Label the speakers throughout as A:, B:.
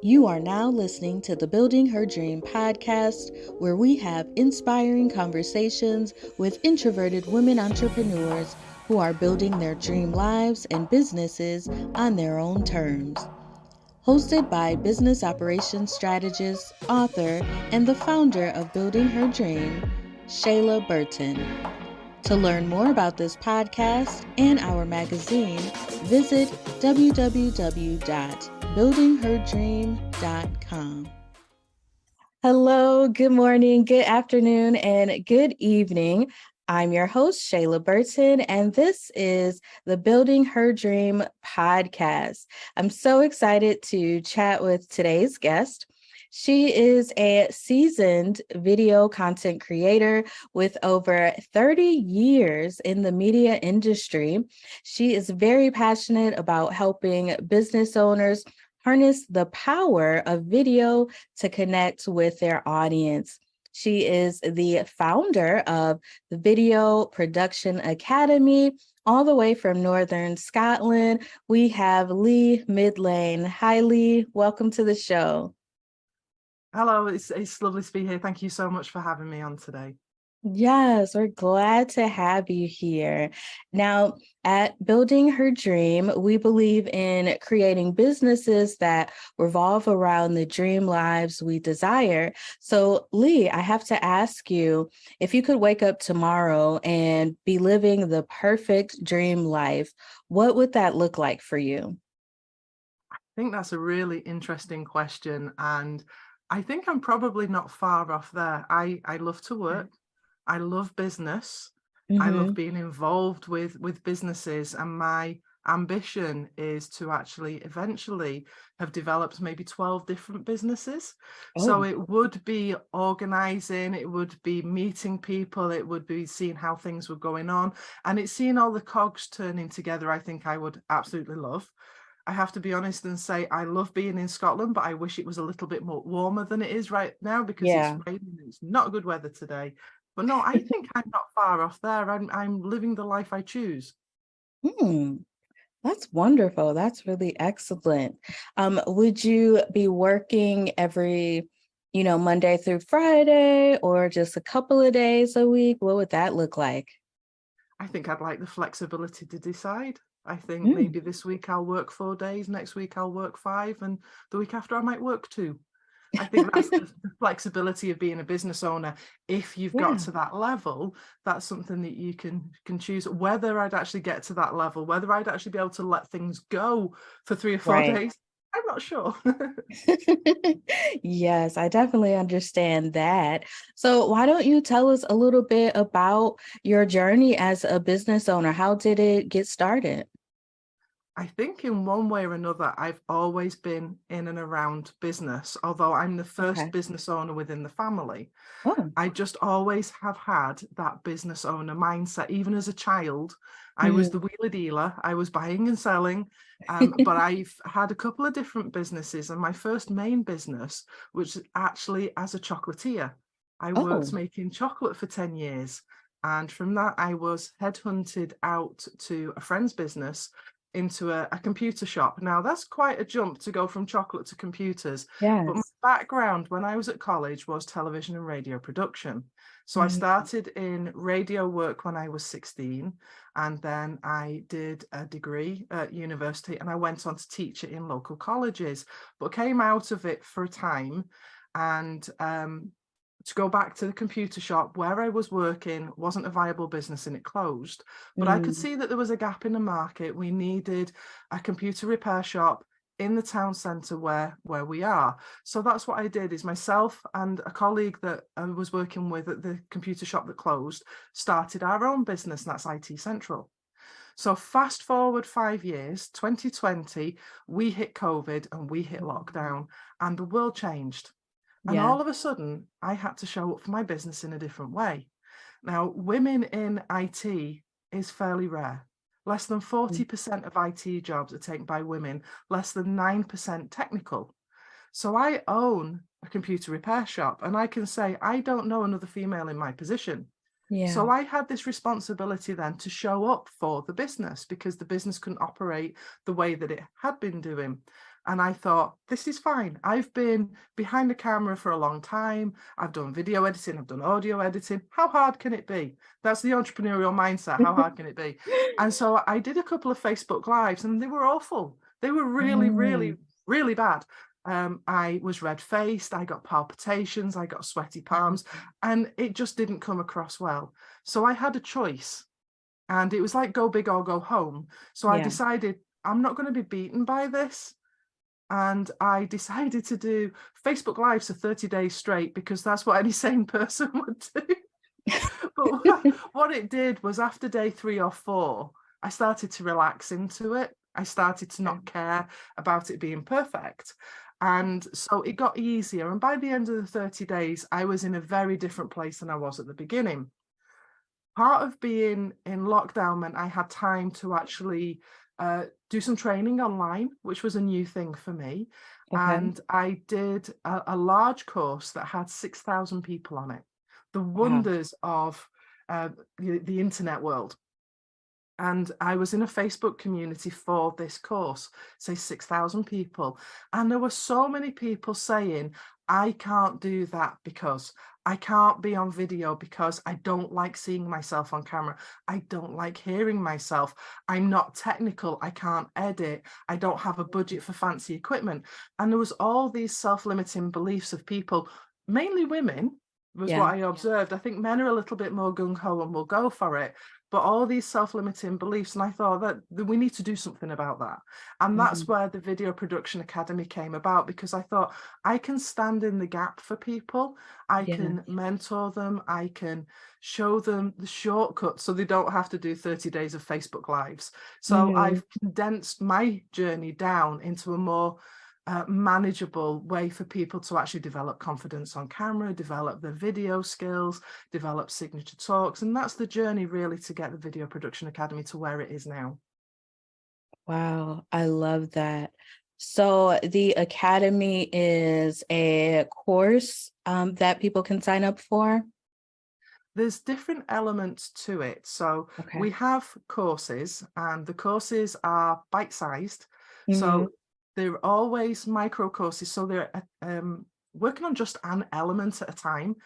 A: You are now listening to the Building Her Dream podcast, where we have inspiring conversations with introverted women entrepreneurs who are building their dream lives and businesses on their own terms. Hosted by business operations strategist, author, and the founder of Building Her Dream, Shayla Burton. To learn more about this podcast and our magazine, visit www.buildingherdream.com. Hello, good morning, good afternoon, and good evening. I'm your host, Shayla Burton, and this is the Building Her Dream podcast. I'm so excited to chat with today's guest. She is a seasoned video content creator with over 30 years in the media industry. She is very passionate about helping business owners harness the power of video to connect with their audience. She is the founder of the Video Production Academy, all the way from Northern Scotland. We have Lee Midlane. Hi, Lee. Welcome to the show.
B: Hello, it's lovely to be here. Thank you so much for having me on today.
A: Yes, we're glad to have you here. Now, at Building Her Dream, we believe in creating businesses that revolve around the dream lives we desire. So, Lee, I have to ask you, if you could wake up tomorrow and be living the perfect dream life, what would that look like for you?
B: I think that's a really interesting question, and I think I'm probably not far off there. I love to work. I love business. I love being involved with businesses, and my ambition is to actually eventually have developed maybe 12 different businesses. So
A: Oh,
B: it would be organizing, it would be meeting people, it would be seeing how things were going on, and it's seeing all the cogs turning together. I think I would absolutely love. I have to be honest and say I love being in Scotland, but I wish it was a little bit more warmer than it is right now because it's
A: yeah.
B: raining and it's not good weather today. But no, I think I'm not far off there. I'm living the life I choose.
A: Hmm. That's wonderful. That's really excellent. Would you be working every, Monday through Friday or just a couple of days a week? What would that look like?
B: I think I'd like the flexibility to decide. I think
A: Mm,
B: maybe this week I'll work 4 days, next week I'll work 5, and the week after I might work 2. I think that's the flexibility of being a business owner. If you've got
A: yeah,
B: to that level, that's something that you can choose. Whether I'd actually get to that level, whether I'd actually be able to let things go for 3 or 4
A: right.
B: days, I'm not sure.
A: Yes, I definitely understand that. So, why don't you tell us a little bit about your journey as a business owner? How did it get started?
B: I think in one way or another, I've always been in and around business, although I'm the first
A: Okay.
B: business owner within the family.
A: Oh,
B: I just always have had that business owner mindset. Even as a child, I was
A: mm.
B: the wheeler dealer. I was buying and selling, but I've had a couple of different businesses. And my first main business was actually as a chocolatier. I worked
A: Oh,
B: making chocolate for 10 years. And from that, I was headhunted out to a friend's business into a computer shop. Now, that's quite a jump to go from chocolate to computers. But my
A: yes.
B: background when I was at college was television and radio production. So I
A: Mhm.
B: started in radio work when I was 16, and then I did a degree at university and I went on to teach it in local colleges, but came out of it for a time and to go back to the computer shop where I was working wasn't a viable business and it closed. But I could
A: Mm,
B: see that there was a gap in the market. We needed a computer repair shop in the town centre where we are. So that's what I did is myself and a colleague that I was working with at the computer shop that closed started our own business, and that's IT Central. So fast forward 5 years, 2020, we hit COVID and we hit lockdown and the world changed. And
A: yeah.
B: all of a sudden, I had to show up for my business in a different way. Now, women in IT is fairly rare. Less than 40% of IT jobs are taken by women, less than 9% technical. So I own a computer repair shop, and I can say I don't know another female in my position.
A: Yeah.
B: So I had this responsibility then to show up for the business because the business couldn't operate the way that it had been doing. And I thought, this is fine. I've been behind the camera for a long time. I've done video editing, I've done audio editing. How hard can it be? That's the entrepreneurial mindset. How hard can it be? And so I did a couple of Facebook Lives and they were awful. They were really, really,
A: Mm,
B: really bad. I was red-faced, I got palpitations, I got sweaty palms,
A: mm,
B: and it just didn't come across well. So I had a choice, and it was like go big or go home. So I
A: yeah.
B: decided I'm not going to be beaten by this. And I decided to do Facebook Lives for 30 days straight because that's what any sane person would do. But what it did was after day 3 or 4, I started to relax into it. I started to
A: Okay.
B: not care about it being perfect. And so it got easier. And by the end of the 30 days, I was in a very different place than I was at the beginning. Part of being in lockdown meant I had time to actually do some training online, which was a new thing for me.
A: Okay.
B: And I did a large course that had 6,000 people on it. The
A: Wow.
B: wonders of the internet world. And I was in a Facebook community for this course, say 6,000 people. And there were so many people saying, I can't do that because I can't be on video because I don't like seeing myself on camera. I don't like hearing myself. I'm not technical. I can't edit. I don't have a budget for fancy equipment. And there was all these self-limiting beliefs of people, mainly women, was
A: Yeah.
B: what I observed. I think men are a little bit more gung-ho and will go for it, but all these self-limiting beliefs. And I thought that we need to do something about that. And that's
A: Mhm.
B: where the Video Production Academy came about, because I thought I can stand in the gap for people. I
A: Yeah.
B: can mentor them. I can show them the shortcuts so they don't have to do 30 days of Facebook Lives. So
A: Mhm.
B: I've condensed my journey down into a more manageable way for people to actually develop confidence on camera, develop their video skills, develop signature talks. And that's the journey really to get the Video Production Academy to where it is now.
A: Wow, I love that. So the academy is a course that people can sign up for.
B: There's different elements to it. So
A: Okay.
B: we have courses, and the courses are bite-sized.
A: Hmm.
B: So they're always micro courses. So they're working on just an element at a time.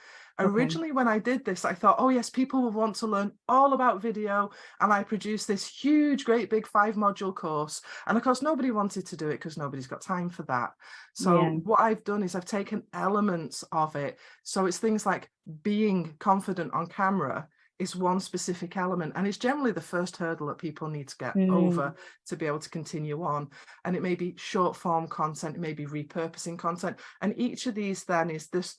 A: Okay.
B: Originally, when I did this, I thought, oh yes, people will want to learn all about video. And I produced this huge, great big 5-module course. And of course, nobody wanted to do it because nobody's got time for that.
A: Yeah.
B: So what I've done is I've taken elements of it. So it's things like being confident on camera is one specific element, and it's generally the first hurdle that people need to get over
A: Mm,
B: to be able to continue on. And it may be short form content, it may be repurposing content, and each of these then is this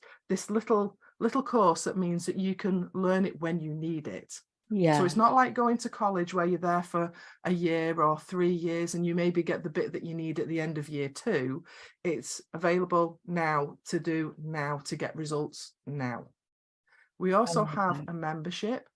B: little course that means that you can learn it when you need it. So
A: yeah.
B: it's not like going to college where you're there for a year or 3 years and you maybe get the bit that you need at the end of year 2. It's available now to do now to get results now. We
A: I
B: also
A: love
B: have
A: that.
B: a membership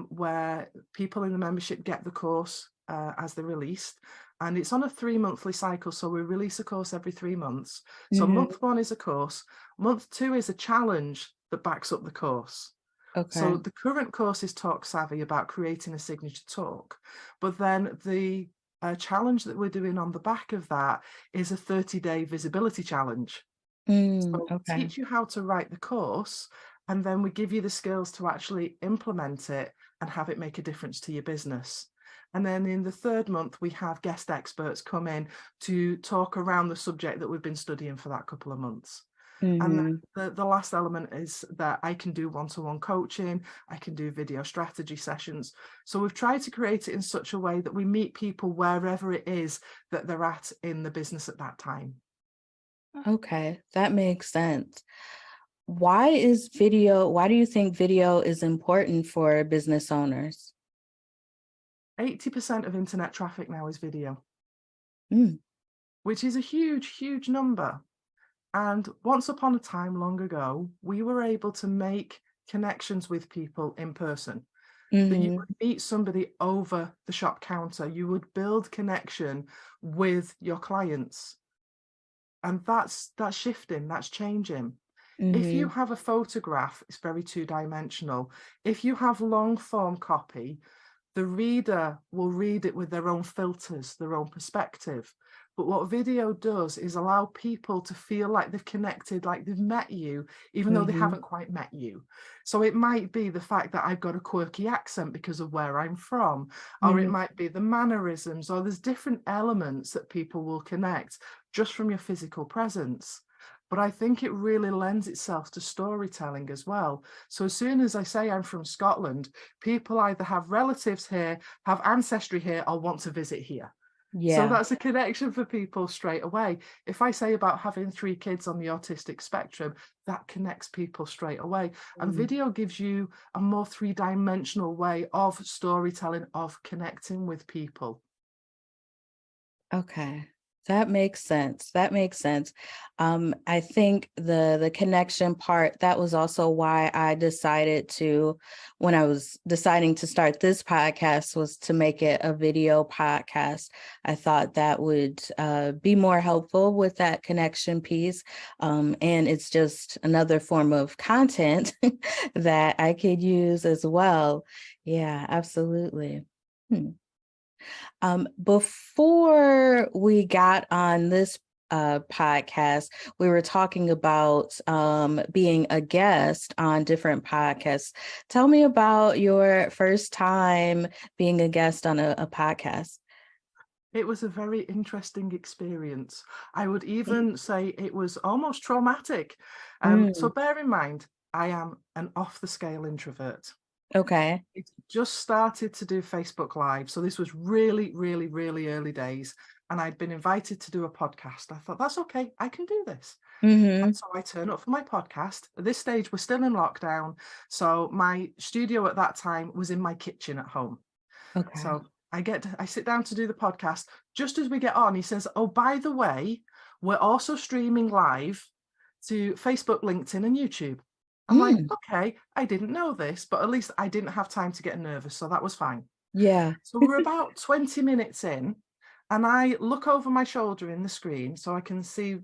B: where people in the membership get the course as they're released. And it's on a 3-monthly cycle. So we release a course every 3 months. So
A: Hmm.
B: month 1 is a course. Month 2 is a challenge that backs up the course. So
A: Okay.
B: the current course is Talk Savvy, about creating a signature talk. But then the challenge that we're doing on the back of that is a 30-day visibility challenge.
A: Mm,
B: So we
A: okay.
B: teach you how to write the course, and then we give you the skills to actually implement it and have it make a difference to your business. And then in the 3rd month, we have guest experts come in to talk around the subject that we've been studying for that couple of months. And
A: Hmm.
B: then the last element is that I can do one-to-one coaching, I can do video strategy sessions. So we've tried to create it in such a way that we meet people wherever it is that they're at in the business at that time.
A: Okay, that makes sense. Why do you think video is important for business owners?
B: 80% of internet traffic now is video,
A: Mm,
B: which is a huge, huge number. And once upon a time, long ago, we were able to make connections with people in person. That you
A: hmm.
B: would meet somebody over the shop counter, you would build connection with your clients. And that's shifting, that's changing. If you
A: Hmm.
B: have a photograph, it's very two-dimensional. If you have long form copy, the reader will read it with their own filters, their own perspective. But what video does is allow people to feel like they've connected, like they've met you, even though they haven't quite met you. So it might be the fact that I've got a quirky accent because of where I'm from, or it might be the mannerisms, or there's different elements that people will connect just from your physical presence. But I think it really lends itself to storytelling as well. So as soon as I say I'm from Scotland, people either have relatives here, have ancestry here, or want to visit here. So
A: Yeah.
B: that's a connection for people straight away. If I say about having 3 kids on the autistic spectrum, that connects people straight away. And video gives you a more 3-dimensional way of storytelling, of connecting with people.
A: Okay. That makes sense. That makes sense. I think the connection part, that was also why I decided to, when I was deciding to start this podcast, was to make it a video podcast. I thought that would be more helpful with that connection piece. And it's just another form of content that I could use as well. Yeah, absolutely. Before we got on this podcast, we were talking about being a guest on different podcasts. Tell me about your first time being a guest on a podcast.
B: It was a very interesting experience. I would even say it was almost traumatic. So
A: Mm,
B: bear in mind, I am an off the scale introvert.
A: okay.
B: It just started to do Facebook Live. So this was really, really, really early days. And I'd been invited to do a podcast. I thought, that's okay, I can do this. And
A: Mm-hmm.
B: so I turn up for my podcast. At this stage, we're still in lockdown. So my studio at that time was in my kitchen at home.
A: Okay.
B: So I sit down to do the podcast. Just as we get on, he says, oh, by the way, we're also streaming live to Facebook, LinkedIn, and YouTube. I'm like,
A: Mm,
B: okay, I didn't know this, but at least I didn't have time to get nervous. So that was fine.
A: yeah.
B: So we're about 20 minutes in, and I look over my shoulder in the screen so I can see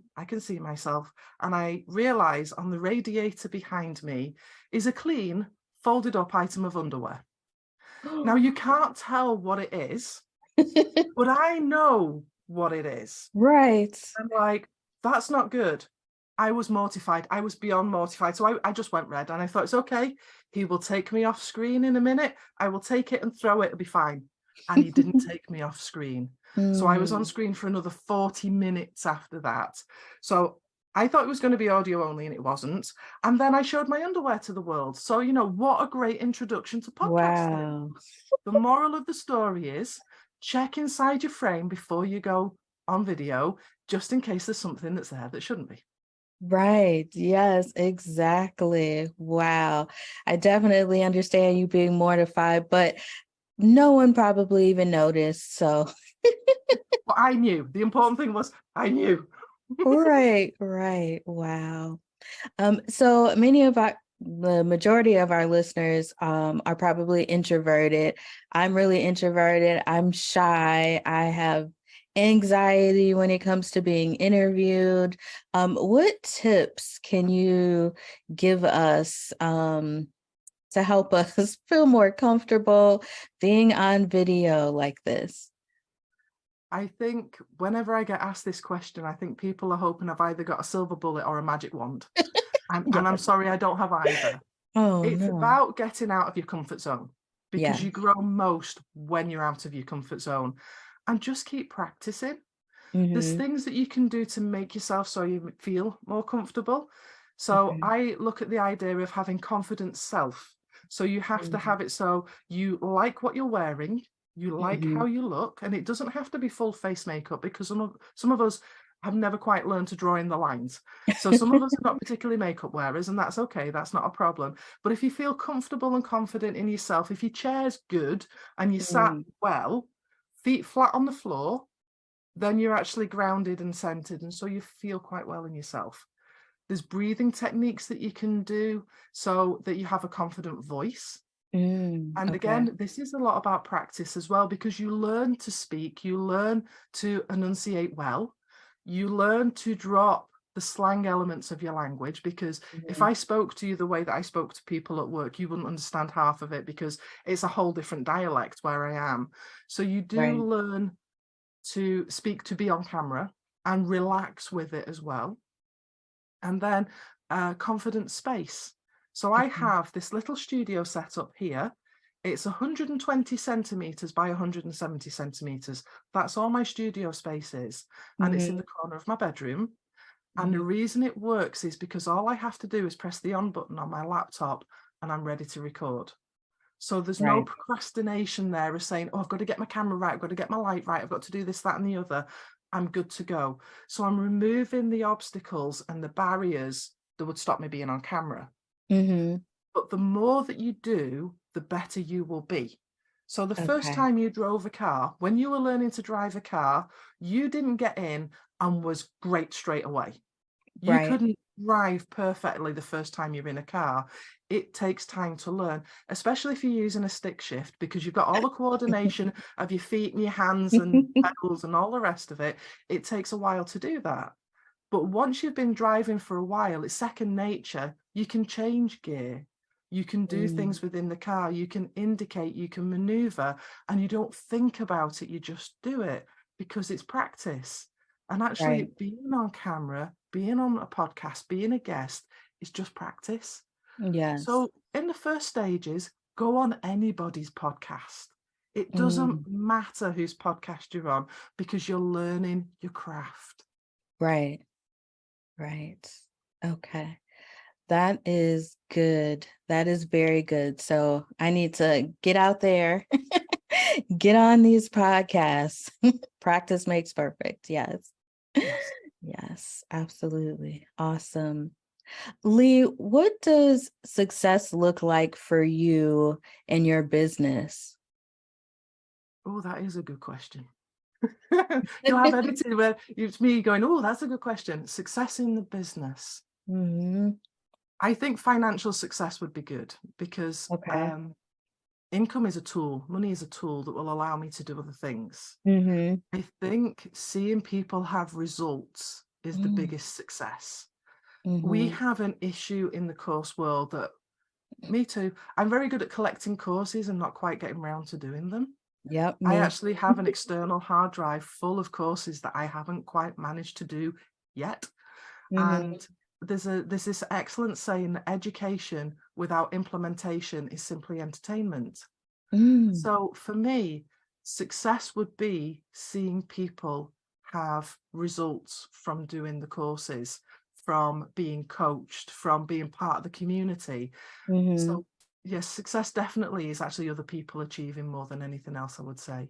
B: myself, and I realize on the radiator behind me is a clean folded up item of underwear. Now you can't tell what it is, but I know what it is.
A: Right.
B: I'm like, that's not good. I was mortified. I was beyond mortified. So I just went red and I thought, it's okay. He will take me off screen in a minute. I will take it and throw it. It'll be fine. And he didn't take me off screen. So I was on
A: Mm,
B: screen for another 40 minutes after that. So I thought it was going to be audio only and it wasn't. And then I showed my underwear to the world. So, what a great introduction to podcasting.
A: wow.
B: The moral of the story is check inside your frame before you go on video, just in case there's something that's there that shouldn't be.
A: Right. Yes, exactly. Wow. I definitely understand you being mortified, but no one probably even noticed. So,
B: But I knew. The important thing was I knew.
A: right, right. Wow. So the majority of our listeners are probably introverted. I'm really introverted. I'm shy. I have anxiety when it comes to being interviewed. What tips can you give us to help us feel more comfortable being on video like this?
B: I think whenever I get asked this question, I think people are hoping I've either got a silver bullet or a magic wand. And I'm
A: Yes.
B: sorry, I don't have either.
A: Oh
B: It's
A: no.
B: about getting out of your comfort zone because
A: Yeah.
B: you grow most when you're out of your comfort zone, and just keep practicing. There's
A: Mm-hmm.
B: things that you can do to make yourself so you feel more comfortable. So
A: Okay.
B: I look at the idea of having confident self. So you have to
A: Mm-hmm.
B: have it so you like what you're wearing, you like
A: Mm-hmm.
B: how you look, and it doesn't have to be full face makeup because some of us have never quite learned to draw in the lines. So some of us are not particularly makeup wearers, and that's okay, that's not a problem. But if you feel comfortable and confident in yourself, if your chair's good and you sat
A: Mm,
B: well, feet flat on the floor, then you're actually grounded and centered. And so you feel quite well in yourself. There's breathing techniques that you can do so that you have a confident voice. And
A: okay.
B: again, this is a lot about practice as well, because you learn to speak, you learn to enunciate well, you learn to drop the slang elements of your language, because if
A: Mhm.
B: I spoke to you the way that I spoke to people at work, you wouldn't understand half of it because it's a whole different dialect where I am. So you do
A: Right.
B: learn to speak, to be on camera and relax with it as well. And then confident space. So I
A: Mhm.
B: have this little studio set up here. It's 120 centimeters by 170 centimeters. That's all my studio space is. And it's in the
A: Mhm.
B: corner of my bedroom. And the
A: Mhm.
B: reason it works is because all I have to do is press the on button on my laptop and I'm ready to record. So there's no
A: Right.
B: procrastination there of saying, oh, I've got to get my camera right, I've got to get my light right, I've got to do this, that, and the other. I'm good to go. So I'm removing the obstacles and the barriers that would stop me being on camera.
A: Mhm.
B: But the more that you do, the better you will be. So the first
A: Okay.
B: time you drove a car, when you were learning to drive a car, you didn't get in and was great straight away. You
A: Right.
B: couldn't drive perfectly the first time you're in a car. It takes time to learn, especially if you're using a stick shift, because you've got all the coordination of your feet and your hands and pedals and all the rest of it. It takes a while to do that. But once you've been driving for a while, it's second nature. You can change gear. You can do
A: Mm.
B: things within the car. You can indicate, you can maneuver, and you don't think about it. You just do it because it's practice. And actually,
A: Right.
B: being on camera, being on a podcast, being a guest is just practice.
A: Yes.
B: So, in the first stages, go on anybody's podcast. It doesn't
A: Mm.
B: matter whose podcast you're on because you're learning your craft.
A: Right. Right. Okay. That is good. That is very good. So I need to get out there, get on these podcasts. Practice makes perfect. Yes.
B: Yes.
A: Yes, absolutely. Awesome. Lee, what does success look like for you in your business?
B: Oh, that is a good question. You'll have edited where it's me going, oh, that's a good question. Success in the business.
A: Hmm.
B: I think financial success would be good because
A: Okay.
B: income is a tool, money is a tool that will allow me to do other things.
A: Hmm.
B: I think seeing people have results is the
A: Hmm.
B: biggest success. We
A: Hmm.
B: have an issue in the course world that, me too, I'm very good at collecting courses and not quite getting around to doing them.
A: Yep,
B: I
A: me.
B: actually have an external hard drive full of courses that I haven't quite managed to do yet.
A: Hmm.
B: And there's this excellent saying that education without implementation is simply entertainment.
A: Mm.
B: So for me, success would be seeing people have results from doing the courses, from being coached, from being part of the community.
A: Hmm.
B: So yes, success definitely is actually other people achieving more than anything else, I would say.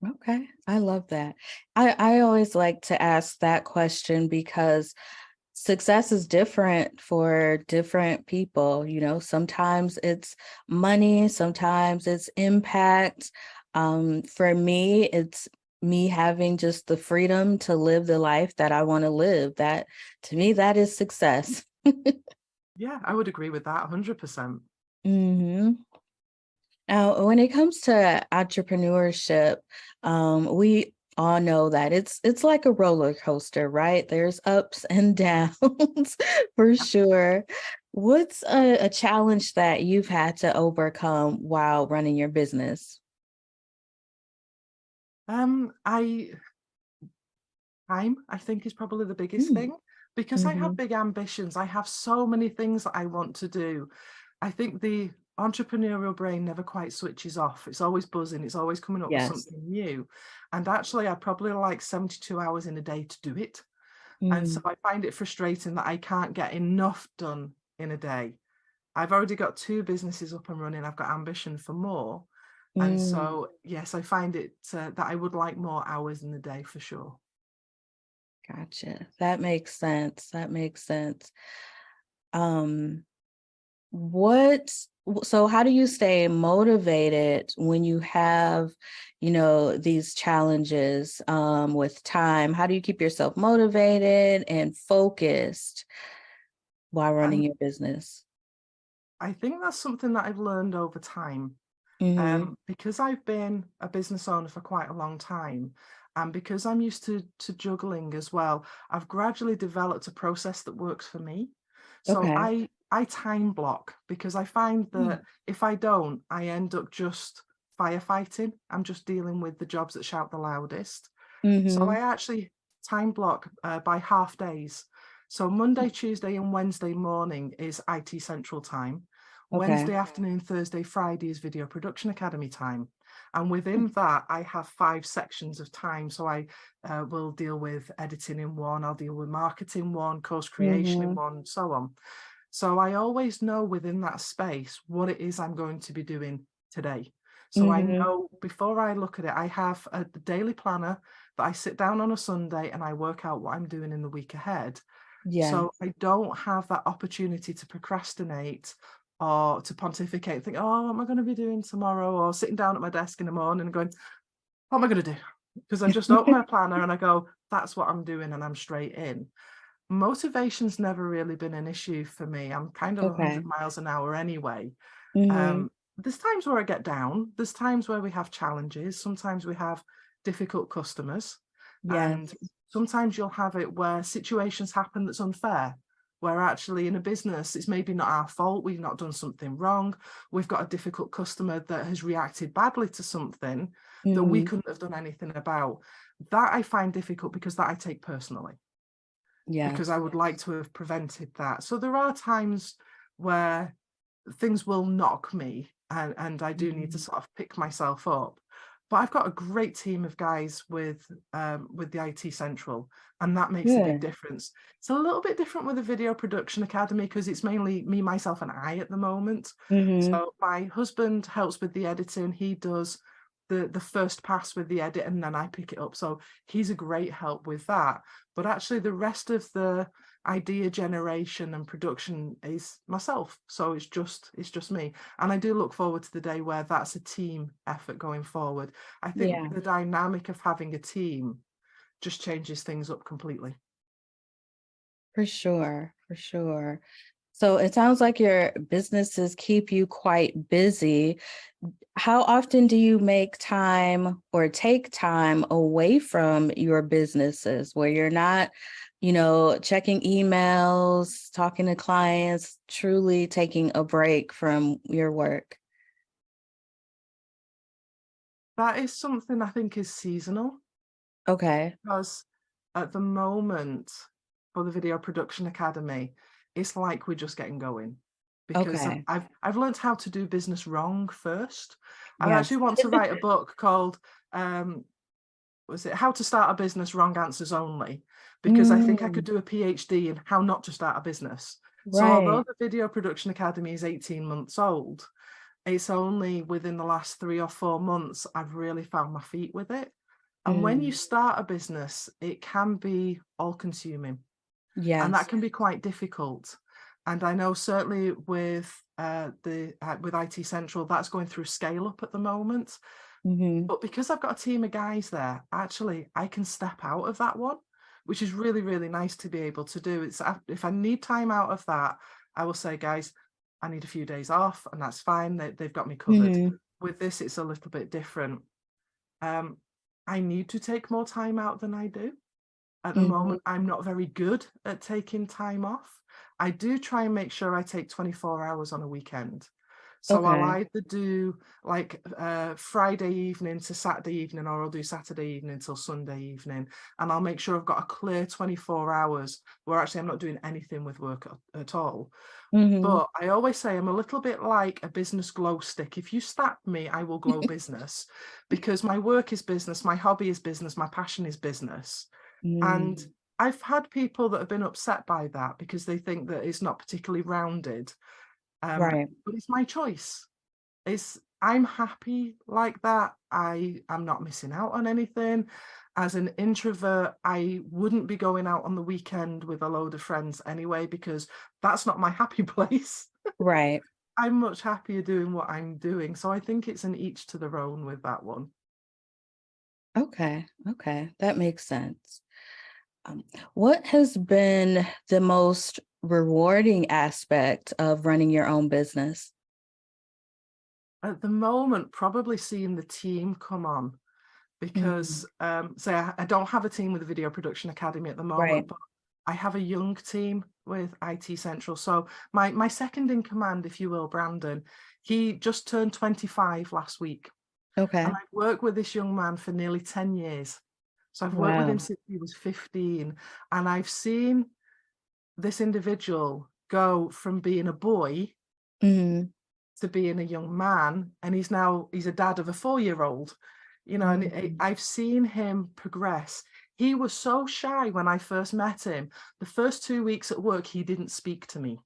A: Okay, I love that. I always like to ask that question because success is different for different people. Sometimes it's money, sometimes it's impact. For me, it's me having just the freedom to live the life that I want to live. That to me, that is success.
B: Yeah, I would agree with that 100%.
A: Hmm. Now, when it comes to entrepreneurship, we all know that it's like a roller coaster, right? There's ups and downs for sure. What's a challenge that you've had to overcome while running your business?
B: I time, I think, is probably the biggest
A: Mm.
B: thing because I have
A: Mhm.
B: big ambitions. I have so many things that I want to do. I think the entrepreneurial brain never quite switches off. It's always buzzing, it's always coming up with
A: Yes.
B: something new. And actually, I probably like 72 hours in a day to do it. And so
A: Mm.
B: I find it frustrating that I can't get enough done in a day. I've already got two businesses up and running. I've got ambition for more. And
A: Mm.
B: so, yes, I find it that I would like more hours in the day for sure.
A: Gotcha. That makes sense. That makes sense. Um, What so how do you stay motivated when you have, these challenges with time? How do you keep yourself motivated and focused while running
B: And
A: your business?
B: I think that's something that I've learned over time.
A: Mhm.
B: Because I've been a business owner for quite a long time, and because I'm used to juggling as well, I've gradually developed a process that works for me. So
A: Okay.
B: I time block because I find
A: Mm.
B: that if I don't, I end up just firefighting. I'm just dealing with the jobs that shout the loudest. So
A: Mm-hmm.
B: I actually time block by half days. So Monday, Tuesday, and Wednesday morning is IT Central time.
A: Okay.
B: Wednesday afternoon, Thursday, Friday is Video Production Academy time. And within that, I have 5 sections of time. So I will deal with editing in one, I'll deal with marketing one, course creation in
A: Mm-hmm.
B: one, so on. So I always know within that space what it is I'm going to be doing today. So I
A: Mm-hmm.
B: know before I look at it, I have a daily planner that I sit down on a Sunday and I work out what I'm doing in the week ahead.
A: Yeah.
B: So I don't have that opportunity to procrastinate or to pontificate, think, oh, what am I going to be doing tomorrow? Or sitting down at my desk in the morning and going, what am I going to do? Because I just open my planner and I go, that's what I'm doing, and I'm straight in. Motivation's never really been an issue for me. I'm kind of 100
A: Okay.
B: miles an hour anyway.
A: Mm-hmm.
B: There's times where I get down. There's times where we have challenges. Sometimes we have difficult customers. And
A: Yes.
B: sometimes you'll have it where situations happen that's unfair, where actually in a business, it's maybe not our fault. We've not done something wrong. We've got a difficult customer that has reacted badly to something that we
A: Mm-hmm.
B: couldn't have done anything about. That I find difficult because that I take personally, because I
A: Yes.
B: would like to have prevented that. So there are times where things will knock me, and I do need to
A: Mm-hmm.
B: sort of pick myself up. But I've got a great team of guys with the IT Central, and that makes a big
A: Good.
B: difference. It's a little bit different with the Video Production Academy because it's mainly me, myself, and I at the moment.
A: Mm-hmm.
B: So my husband helps with the editing. He does the first pass with the edit, and then I pick it up. So he's a great help with that. But actually, the rest of the idea generation and production is myself. So it's just me. And I do look forward to the day where that's a team effort going forward. I think
A: Yeah,
B: the dynamic of having a team just changes things up completely.
A: for sure. For sure. So it sounds like your businesses keep you quite busy. How often do you make time or take time away from your businesses where you're not, checking emails, talking to clients, truly taking a break from your work?
B: That is something I think is seasonal,
A: Okay.
B: because at the moment for the Video Production Academy, it's like we're just getting going, because
A: Okay.
B: I've learned how to do business wrong first. I actually
A: Yes.
B: want to write a book called was it How to Start a Business Wrong Answers Only, because I think I could
A: Mm,
B: do a PhD in how not to start a business. So although
A: right.
B: the Video Production Academy is 18 months old, it's only within the last 3 or 4 months I've really found my feet with it. And when you
A: Mm,
B: start a business, it can be all consuming, and that
A: yes.
B: can be quite difficult. And I know certainly with IT Central, that's going through scale up at the moment.
A: Hmm.
B: But because I've got a team of guys there, actually, I can step out of that one, which is really, really nice to be able to do. It's if I need time out of that, I will say, guys, I need a few days off, and that's fine. They've got me covered.
A: Hmm.
B: With this, it's a little bit different. Um, I need to take more time out than I do. At the
A: Hmm.
B: moment, I'm not very good at taking time off. I do try and make sure I take 24 hours on a weekend. So I'll
A: Okay.
B: either do like Friday evening to Saturday evening, or I'll do Saturday evening till Sunday evening. And I'll make sure I've got a clear 24 hours where actually I'm not doing anything with work at all.
A: Hmm.
B: But I always say I'm a little bit like a business glow stick. If you slap me, I will glow business, because my work is business, my hobby is business, my passion is business. And
A: Mm,
B: I've had people that have been upset by that because they think that it's not particularly rounded.
A: right.
B: But it's my choice. I'm happy like that. I am not missing out on anything. As an introvert, I wouldn't be going out on the weekend with a load of friends anyway, because that's not my happy place.
A: Right.
B: I'm much happier doing what I'm doing. So I think it's an each to their own with that one.
A: Okay. Okay. That makes sense. Um, what has been the most rewarding aspect of running your own business?
B: At the moment, probably seeing the team come on, because
A: Mm,
B: say I don't have a team with the Video Production Academy at the
A: right.
B: moment, but I have a young team with IT Central. So my second in command, if you will, Brandon, he just turned 25 last week.
A: Okay.
B: And I've worked with this young man for nearly 10 years. So I've worked with him
A: Wow.
B: since he was 15, and I've seen this individual go from being a boy
A: Mm-hmm.
B: to being a young man, and he's a dad of a 4-year-old, and
A: Mm-hmm.
B: I've seen him progress. He was so shy when I first met him. The first 2 weeks at work, he didn't speak to me.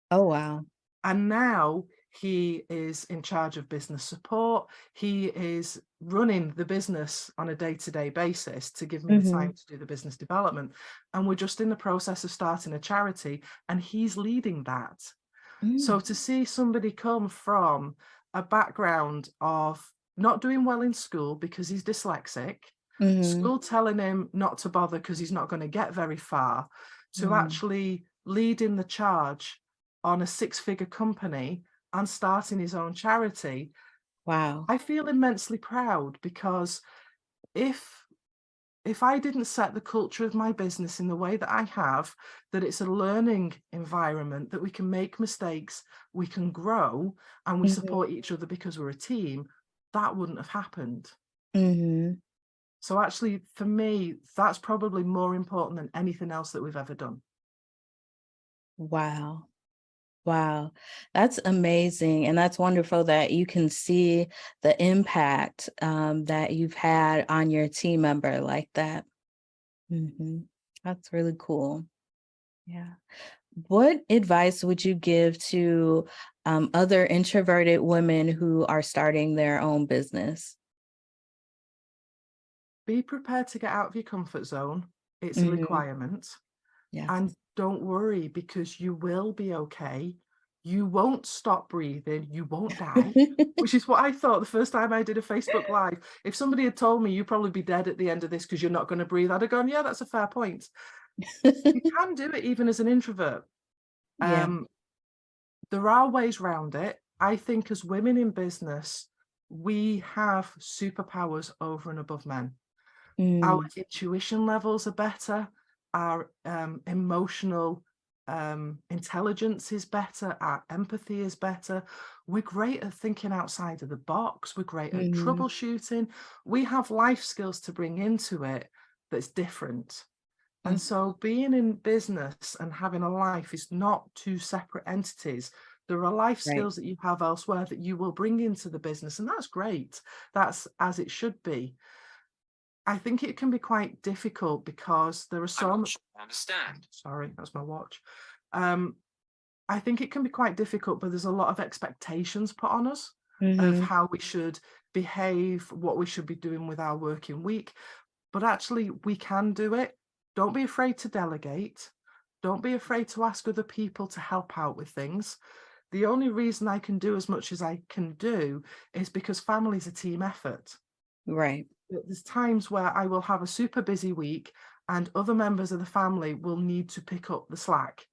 A: Oh, wow.
B: And now he is in charge of business support. He is running the business on a day-to-day basis to give me the
A: Mm-hmm.
B: time to do the business development. And we're just in the process of starting a charity, and he's leading that. So
A: Mm-hmm.
B: to see somebody come from a background of not doing well in school because he's dyslexic,
A: Mm-hmm.
B: school telling him not to bother because he's not going to get very far, to actually leading the charge on a 6-figure company and starting his own charity,
A: Wow.
B: I feel immensely proud, because if I didn't set the culture of my business in the way that I have, that it's a learning environment, that we can make mistakes, we can grow, and we
A: Mm-hmm.
B: support each other because we're a team, that wouldn't have happened.
A: Mm-hmm.
B: So actually, for me, that's probably more important than anything else that we've ever done.
A: Wow. Wow, that's amazing. And that's wonderful that you can see the impact that you've had on your team member like that. That's really cool. Yeah. What advice would you give to other introverted women who are starting their own business?
B: Be prepared to get out of your comfort zone. It's a
A: Hmm.
B: requirement.
A: Yes.
B: And don't worry, because you will be okay. You won't stop breathing. You won't die, which is what I thought the first time I did a Facebook Live. If somebody had told me you'd probably be dead at the end of this because you're not going to breathe, I'd have gone, yeah, that's a fair point. You can do it even as an introvert.
A: Yeah.
B: Um, there are ways around it. I think as women in business, we have superpowers over and above men. Our
A: Mm,
B: intuition levels are better, our emotional intelligence is better, our empathy is better. We're great at thinking outside of the box, we're great at
A: mhm.
B: troubleshooting. We have life skills to bring into it that's different. And
A: Mm,
B: so being in business and having a life is not two separate entities. There are life
A: right.
B: skills that you have elsewhere that you will bring into the business, and that's great. That's as it should be. I think it can be quite difficult because there are
C: I'm
B: so
C: not
B: much.
C: sure I understand.
B: Sorry, that's my watch. Um, I think it can be quite difficult, but there's a lot of expectations put on us of
A: Mhm.
B: how we should behave, what we should be doing with our working week. But actually, we can do it. Don't be afraid to delegate. Don't be afraid to ask other people to help out with things. The only reason I can do as much as I can do is because family's a team effort.
A: Right.
B: There's times where I will have a super busy week and other members of the family will need to pick up the slack.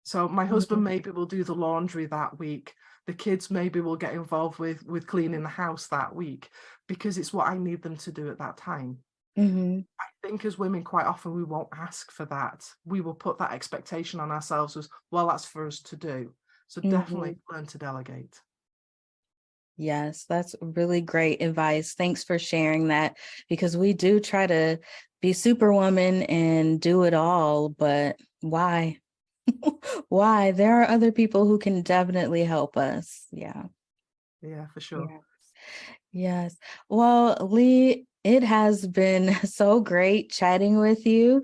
B: So my husband
A: Mhm.
B: maybe will do the laundry that week. The kids maybe will get involved with cleaning the house that week because it's what I need them to do at that time.
A: Mhm.
B: I think as women, quite often we won't ask for that. We will put that expectation on ourselves as, well, that's for us to do. So
A: Mhm.
B: definitely learn to delegate.
A: Yes, that's really great advice. Thanks for sharing that because we do try to be superwoman and do it all, but why? Why? There are other people who can definitely help us. Yeah.
B: Yeah, for sure.
A: Yeah. Yes. Well, Lee, it has been so great chatting with you.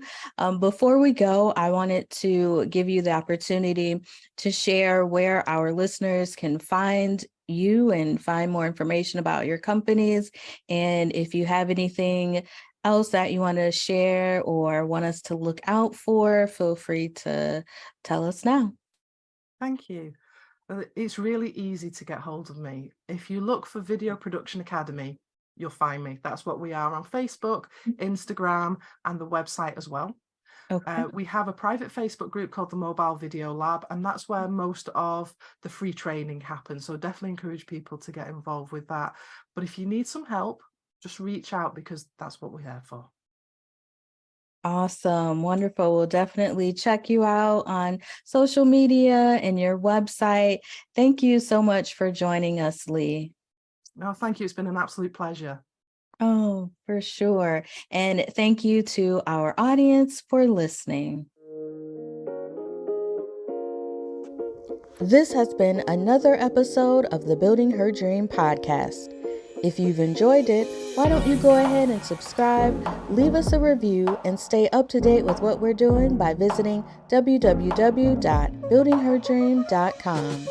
A: Before we go, I wanted to give you the opportunity to share where our listeners can find you and find more information about your companies. And if you have anything else that you want to share or want us to look out for, feel free to tell us now.
B: Thank you. It's really easy to get hold of me. If you look for Video Production Academy, you'll find me. That's what we are on Facebook, Instagram, and the website as well.
A: Okay.
B: We have a private Facebook group called the Mobile Video Lab, and that's where most of the free training happens. So definitely encourage people to get involved with that. But if you need some help, just reach out, because that's what we're here for.
A: Awesome. Wonderful. We'll definitely check you out on social media and your website. Thank you so much for joining us, Lee.
B: No, thank you. It's been an absolute pleasure.
A: Oh, for sure. And thank you to our audience for listening. This has been another episode of the Building Her Dream podcast. If you've enjoyed it, why don't you go ahead and subscribe, leave us a review, and stay up to date with what we're doing by visiting www.buildingherdream.com.